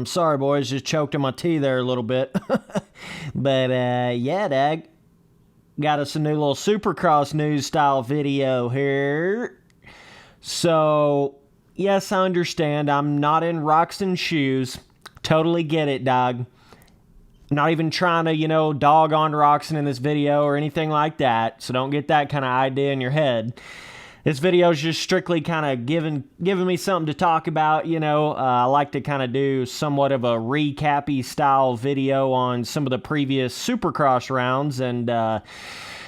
I'm sorry, boys. Just choked on my tea there a little bit. But, yeah, Dag. Got us a new little Supercross news style video here. So, yes, I understand. I'm not in Roczen's shoes. Totally get it, dog. Not even trying to, dog on Roczen in this video or anything like that. So don't get that kind of idea in your head. This video is just strictly kind of giving me something to talk about, I like to kind of do somewhat of a recap-y style video on some of the previous Supercross rounds, and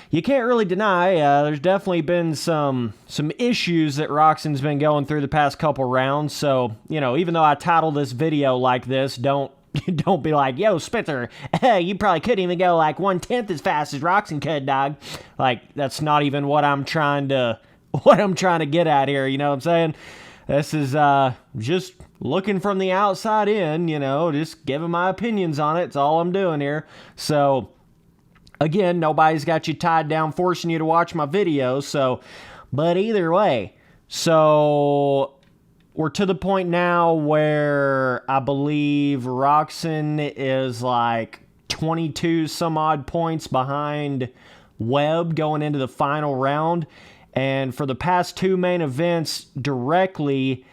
you can't really deny there's definitely been some issues that Roczen's been going through the past couple rounds. So, even though I titled this video like this, don't be like, yo, Spencer, you probably couldn't even go like 1/10 as fast as Roczen could, dog. Like, that's not even what I'm trying to get at here, you know what I'm saying? This is just looking from the outside in, just giving my opinions on it. It's all I'm doing here. So, again, nobody's got you tied down forcing you to watch my videos, but either way. So, we're to the point now where I believe Roczen is like 22 some odd points behind Webb going into the final round. And for the past two main events directly,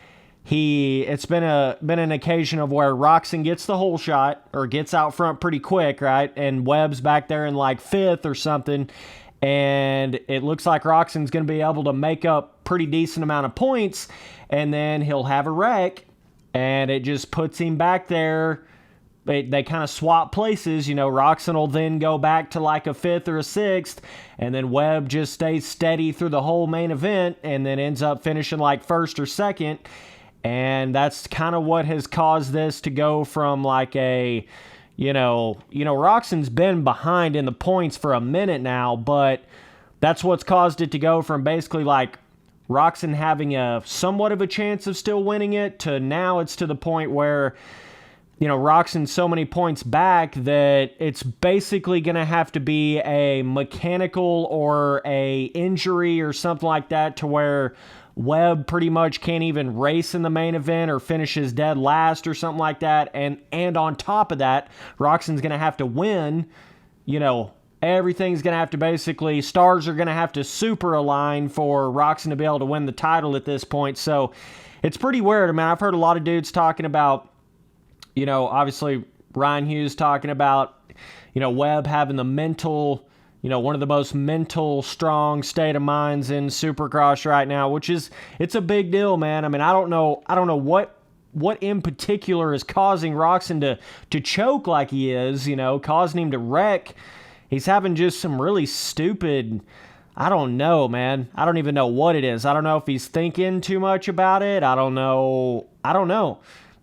it's been an occasion of where Roczen gets the whole shot or gets out front pretty quick, right? And Webb's back there in like 5th or something. And it looks like Roczen's going to be able to make up pretty decent amount of points. And then he'll have a wreck. And it just puts him back there. They kind of swap places. Roczen will then go back to like a 5th or a 6th. And then Webb just stays steady through the whole main event. And then ends up finishing like 1st or 2nd. And that's kind of what has caused this to go from like a... Roczen's been behind in the points for a minute now. But that's what's caused it to go from basically like Roczen having a somewhat of a chance of still winning it to now it's to the point where... Roczen's so many points back that it's basically going to have to be a mechanical or a injury or something like that to where Webb pretty much can't even race in the main event or finishes dead last or something like that. And on top of that, Roczen's going to have to win. Everything's going to have to basically, stars are going to have to super align for Roczen to be able to win the title at this point. So it's pretty weird. I mean, I've heard a lot of dudes talking about, obviously Ryan Hughes talking about, Webb having the mental, one of the most mental strong state of minds in Supercross right now, which is, it's a big deal, man. I mean, I don't know what in particular is causing Roczen to choke like he is, causing him to wreck. He's having just some really stupid, I don't know, man. I don't even know what it is. I don't know if he's thinking too much about it. I don't know.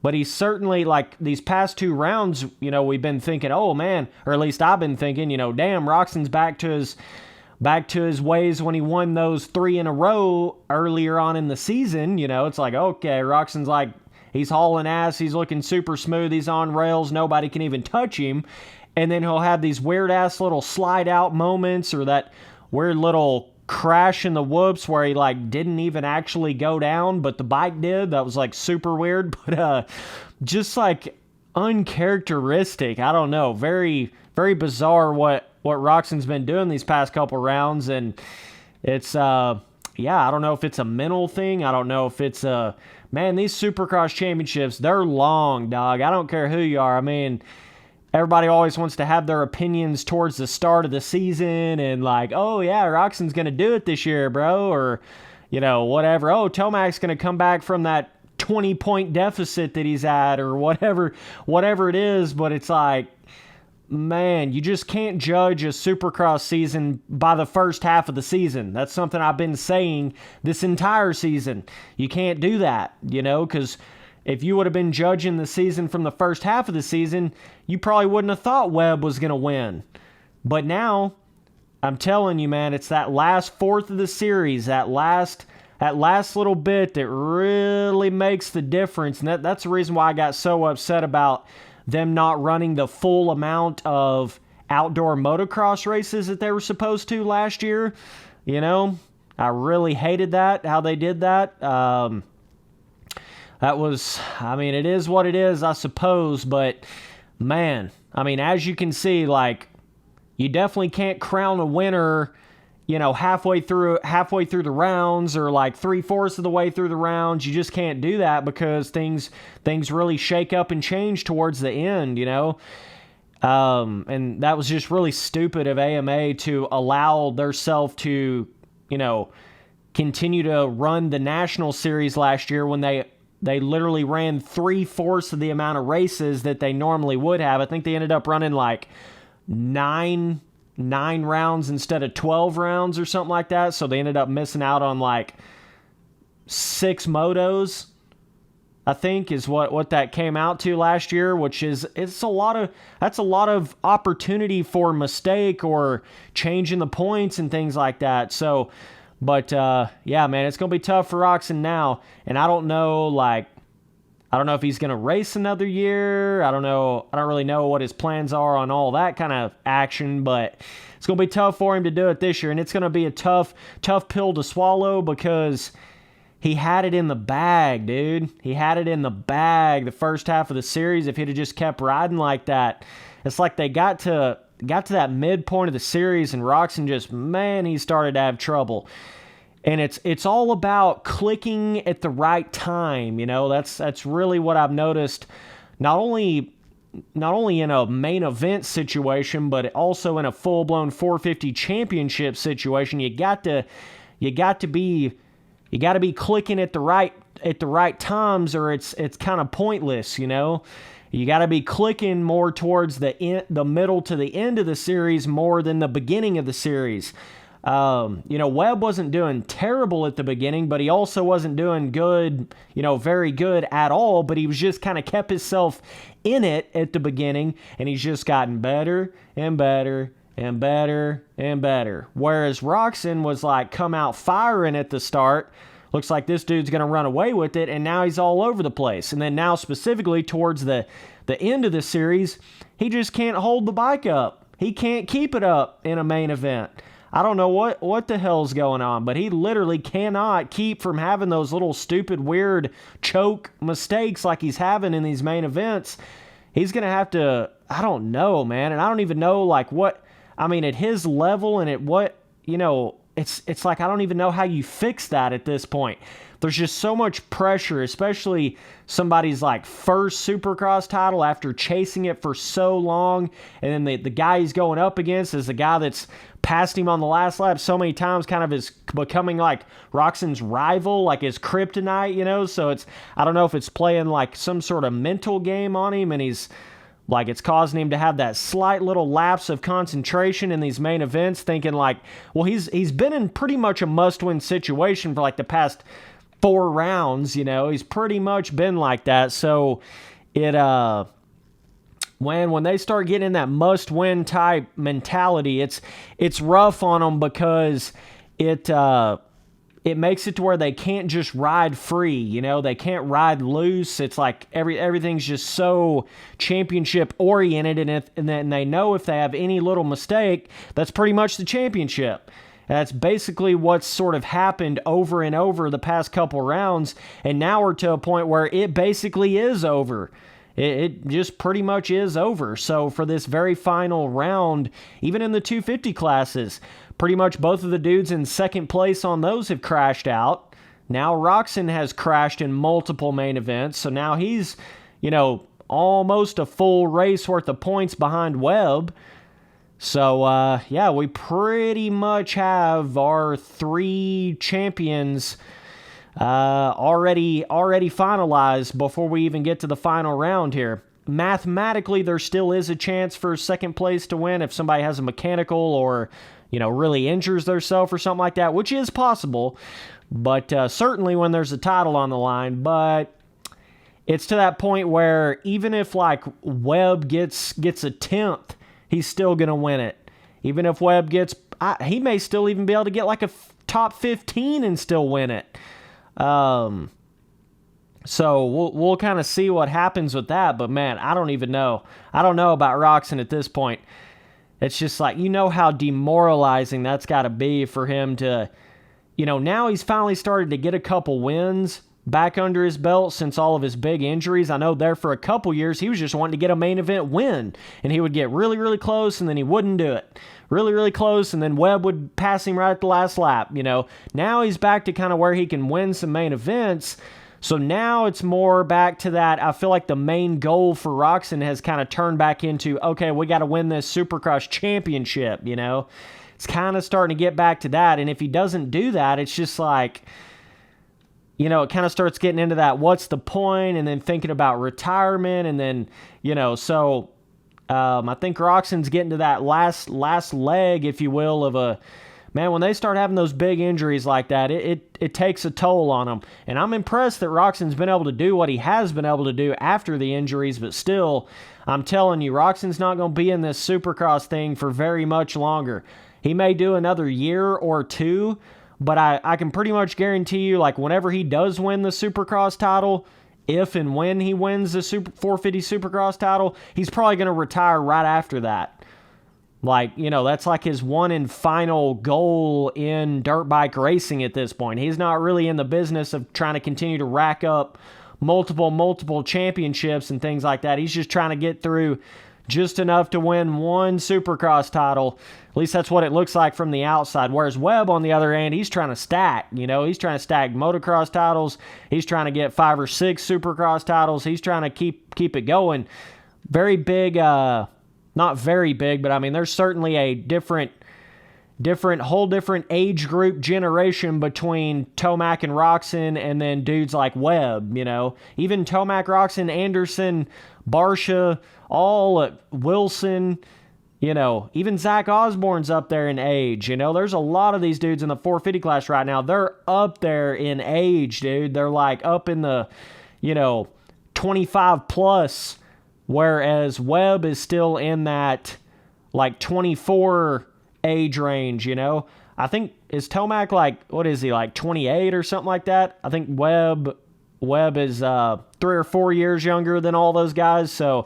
But he's certainly, like, these past two rounds, we've been thinking, oh, man, or at least I've been thinking, damn, Roczen's back to his ways when he won those 3 in a row earlier on in the season. It's like, okay, Roczen's like, he's hauling ass, he's looking super smooth, he's on rails, nobody can even touch him. And then he'll have these weird-ass little slide-out moments or that weird little crash in the whoops where he like didn't even actually go down, but the bike did. That was like super weird, but just like uncharacteristic. I don't know. Very, very bizarre what Roczen's been doing these past couple rounds, and it's I don't know if it's a mental thing. I don't know if it's man, these Supercross championships, they're long, dog. I don't care who you are. I mean, everybody always wants to have their opinions towards the start of the season and like, oh yeah, Roczen's going to do it this year, bro, or, whatever. Oh, Tomac's going to come back from that 20-point deficit that he's at or whatever it is. But it's like, man, you just can't judge a Supercross season by the first half of the season. That's something I've been saying this entire season. You can't do that, because if you would have been judging the season from the first half of the season, you probably wouldn't have thought Webb was going to win. But now, I'm telling you, man, it's that last fourth of the series, that last little bit that really makes the difference. And that's the reason why I got so upset about them not running the full amount of outdoor motocross races that they were supposed to last year. I really hated that, how they did that. That was, I mean, it is what it is, I suppose, but man, I mean, as you can see, like, you definitely can't crown a winner, you know, halfway through the rounds, or like 3/4 of the way through the rounds. You just can't do that because things really shake up and change towards the end, you know. And that was just really stupid of AMA to allow theirself to, you know, continue to run the national series last year when they literally ran 3/4 of the amount of races that they normally would have. I think they ended up running like nine rounds instead of 12 rounds or something like that. So they ended up missing out on like 6 motos, I think, is what that came out to last year, which is, that's a lot of opportunity for mistake or changing the points and things like that. So, but yeah, man, it's going to be tough for Roczen now. And I don't know if he's going to race another year. I don't really know what his plans are on all that kind of action, but it's going to be tough for him to do it this year. And it's going to be a tough pill to swallow because he had it in the bag, dude. He had it in the bag the first half of the series. If he'd have just kept riding like that, it's like they got to that midpoint of the series and Roczen just, man, he started to have trouble. And it's all about clicking at the right time, you know. That's really what I've noticed. Not only in a main event situation, but also in a full-blown 450 championship situation. You got to be clicking at the right times, or it's kind of pointless, you know. You got to be clicking more towards the middle to the end of the series more than the beginning of the series. You know, Webb wasn't doing terrible at the beginning, but he also wasn't doing good, you know, very good at all, but he was just kind of kept himself in it at the beginning, and he's just gotten better and better and better and better. Whereas Roczen was like, come out firing at the start. Looks like this dude's going to run away with it, and now he's all over the place. And then now specifically towards the end of the series, he just can't hold the bike up. He can't keep it up in a main event. I don't know what the hell's going on, but he literally cannot keep from having those little stupid, weird choke mistakes like he's having in these main events. He's going to have to, I don't know, man. And I don't even know, like, what, I mean, at his level and at what, you know, it's like I don't even know how you fix that at this point. There's just so much pressure, especially somebody's like first Supercross title after chasing it for so long. And then the guy he's going up against is the guy that's passed him on the last lap so many times, kind of is becoming like Roczen's rival, like his kryptonite, you know? So I don't know if it's playing like some sort of mental game on him, and he's like, it's causing him to have that slight little lapse of concentration in these main events, thinking like, well, he's been in pretty much a must-win situation for like the past 4 rounds, you know. He's pretty much been like that. So when they start getting in that must-win type mentality, it's rough on them because it makes it to where they can't just ride free, you know. They can't ride loose. It's like everything's just so championship oriented, and then they know if they have any little mistake, that's pretty much the championship. That's basically what's sort of happened over and over the past couple rounds, and now we're to a point where it basically is over. It just pretty much is over. So for this very final round, even in the 250 classes, pretty much both of the dudes in second place on those have crashed out. Now Roczen has crashed in multiple main events, so now he's, you know, almost a full race worth of points behind Webb. So, yeah, we pretty much have our 3 champions already finalized before we even get to the final round here. Mathematically, there still is a chance for second place to win if somebody has a mechanical or, you know, really injures themselves or something like that, which is possible. But certainly when there's a title on the line. But it's to that point where even if, like, Webb gets a 10th, he's still going to win it. Even if Webb gets, he may still even be able to get like a top 15 and still win it. So we'll kind of see what happens with that. But man, I don't even know. I don't know about Roczen at this point. It's just like, you know how demoralizing that's got to be for him to, you know, now he's finally started to get a couple wins. back under his belt since all of his big injuries. I know there for a couple years he was just wanting to get a main event win, and he would get really, really close, and then he wouldn't do it. Really, really close, and then Webb would pass him right at the last lap. Now he's back to kind of where he can win some main events. So now it's more back to that. I feel like the main goal for Roczen has kind of turned back into, okay, we got to win this Supercross championship. It's kind of starting to get back to that, and if he doesn't do that, it's just like, it kind of starts getting into that what's the point, and then thinking about retirement, and then, so I think Roczen's getting to that last leg, if you will, of a, man, when they start having those big injuries like that, it takes a toll on them. And I'm impressed that Roczen's been able to do what he has been able to do after the injuries, but still, I'm telling you, Roczen's not going to be in this Supercross thing for very much longer. He may do another year or two, but I can pretty much guarantee you, like, whenever he does win the Supercross title, if and when he wins the 450 Supercross title, he's probably going to retire right after that. Like, that's like his one and final goal in dirt bike racing at this point. He's not really in the business of trying to continue to rack up multiple championships and things like that. He's just trying to get through just enough to win one Supercross title. At least that's what it looks like from the outside. Whereas Webb, on the other hand, he's trying to stack. He's trying to stack motocross titles. He's trying to get 5 or 6 Supercross titles. He's trying to keep it going. Very big, not very big, but I mean, there's certainly a whole different age group generation between Tomac and Roczen, and then dudes like Webb. Even Tomac, Roczen, Anderson, Barsha, all Wilson, even Zach Osborne's up there in age. There's a lot of these dudes in the 450 class right now. They're up there in age, dude. They're like up in the, 25 plus, whereas Webb is still in that like 24 age range. I think, is Tomac like, what is he, like 28 or something like that? I think Webb is 3 or 4 years younger than all those guys. So,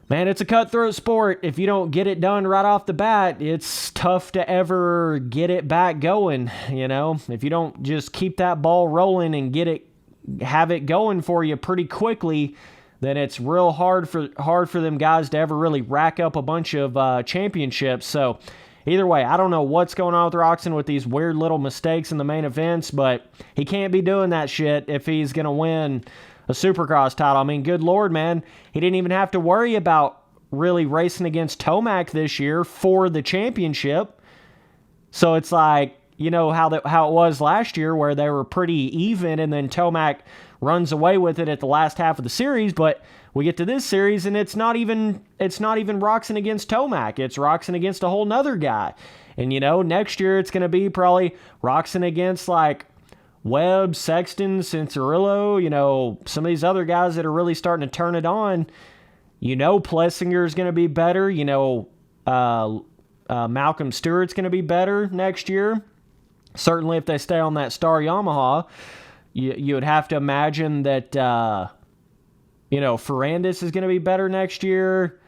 man, it's a cutthroat sport. If you don't get it done right off the bat, it's tough to ever get it back going. If you don't just keep that ball rolling and have it going for you pretty quickly, then it's real hard for them guys to ever really rack up a bunch of championships. So either way, I don't know what's going on with Roczen with these weird little mistakes in the main events, but he can't be doing that shit if he's going to win a Supercross title. I mean, good Lord, man. He didn't even have to worry about really racing against Tomac this year for the championship. So it's like, how it was last year where they were pretty even, and then Tomac runs away with it at the last half of the series. But we get to this series, and it's not even Roczen against Tomac. It's Roczen against a whole nother guy. And, next year it's going to be probably Roczen against, like, Webb, Sexton, Cincerillo, some of these other guys that are really starting to turn it on. Plessinger is going to be better. Malcolm Stewart's going to be better next year. Certainly if they stay on that Star Yamaha, you would have to imagine that, Ferrandis is going to be better next year.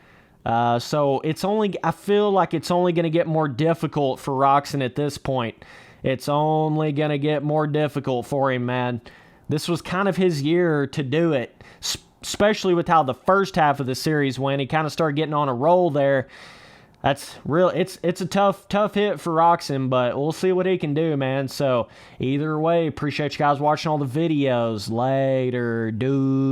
So I feel like it's only going to get more difficult for Roczen at this point. It's only going to get more difficult for him, man. This was kind of his year to do it, especially with how the first half of the series went. He kind of started getting on a roll there. That's real. It's a tough hit for Roczen, but we'll see what he can do, man. So either way, appreciate you guys watching all the videos. Later, dude.